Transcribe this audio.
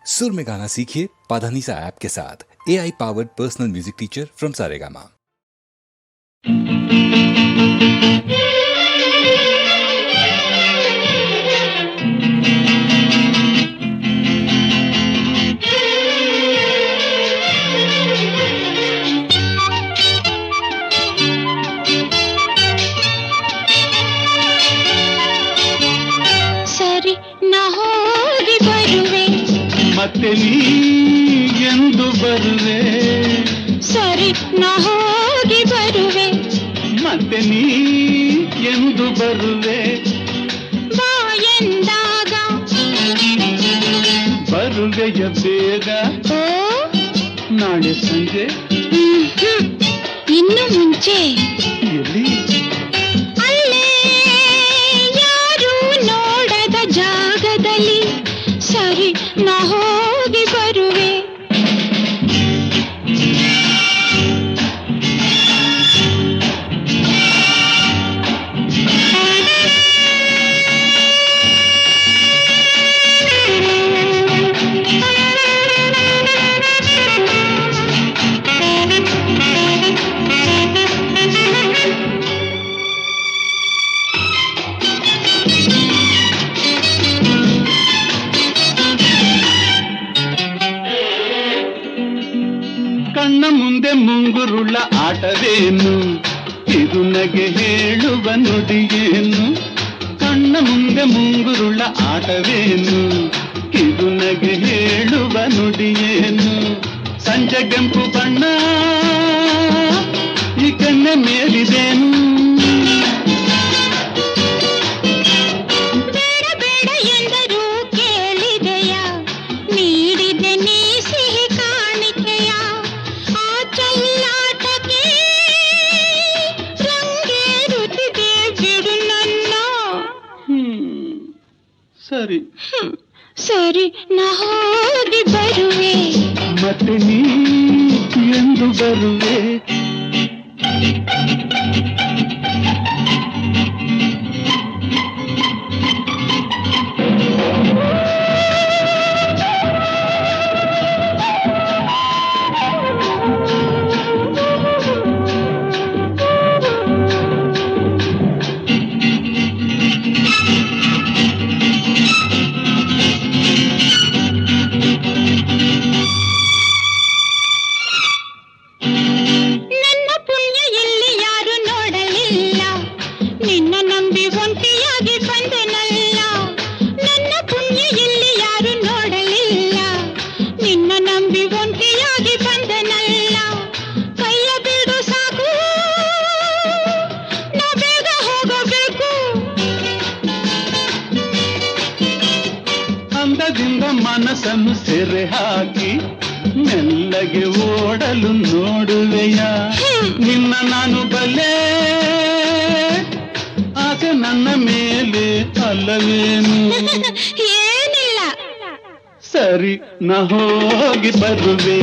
सुर में गाना सीखिए पाधानीसा ऐप के साथ। AI powered personal music teacher from Saregama. ಸರಿ ನಾ ಹೋಗಿ ಬರುವೆ, ಮತ್ತೆ ನೀ ಎಂದು ಬರುವೆ. ಸರಿ ನಾ ಹೋಗಿ ಬರುವೆ, ಮತ್ತೆ ನೀ ಎಂದು ಬರುವೆ. ಬಾ ಎಂದಾಗ ಬರುವೆಯ ಬೇಗ, ಓ ನಾಳೆ ಸಂಜೆ. ಇನ್ನು ಮುಂಚೆ ಎಲ್ಲಿ? ಅಲ್ಲೇ ಯಾರು ನೋಡದ ಜಾಗದಲ್ಲಿ. ಸರಿ ನಾ ಹೋಗಿ ಬರುವೆ. ಕಣ್ಣ ಮುಂದೆ ಮುಂಗುರುಳ ಆಟವೇನು, ಇದು ನಗೆ ಹೇಳುವ ನುಡಿಯೇನು. ಕಣ್ಣ ಮುಂದೆ ಮುಂಗುರುಳ ಆಟವೇನು, ಇದು ನಗೆ ಹೇಳುವ ನುಡಿಯೇನು. ಸಂಜೆ ಕೆಂಪು ಬಣ್ಣ ಈ ಕಣ್ಣ ಮೇಲಿದೇನು. ಬೇಡ ಬೇಡ ಎಂದರೂ ಕೇಳಿದೆಯ, ನೀಡಿದೆ ನೀ ಸಿಹಿ ಕಾಣಿಕೆಯ. ಆ ಚೆಲ್ಲಾಟಕ್ಕೆ ರಂಗೇರುತ್ತಿದೆ ಬಿಡು ನನ್ನ. ಸರಿ ಸರಿ ನಾ ಹೋಗಿ ಬರುವೆ, ಮತ್ತೆ ನೀ ಎಂದು ಬರುವೆ. ನನ್ನ ಪುಣ್ಯ ಎಲ್ಲಿ ಯಾರು ನೋಡಲಿಲ್ಲ, ನಿನ್ನ ನಂಬಿ ಒಂಟಿಯಾಗಿ ಬಂದೆನಲ್ಲ. ನನ್ನ ಪುಣ್ಯ ಎಲ್ಲಿ ಯಾರು ನೋಡಲಿಲ್ಲ, ನಿನ್ನ ನಂಬಿ ಒಂಟಿಯಾಗಿ ಬಂದೆನಲ್ಲ. ಕೈಯ ಬಿಡು ಸಾಕು, ನಾ ಬೇಗ ಹೋಗಬೇಕು. ಅಂದದಿಂದ ಮನಸ್ಸನ್ನು ಸೆರೆ ಹಾಕಿ ಮೆಲ್ಲಗೆ ಓಡಲು ನೋಡುವೆಯ. ನಿನ್ನ ನಾನು ಬಲ್ಲೆ, ಆಸೆ ನನ್ನ ಮೇಲೆ ಅಲ್ಲವೇನು. ಏನಿಲ್ಲ. ಸರಿ ನಾ ಹೋಗಿ ಬರುವೆ.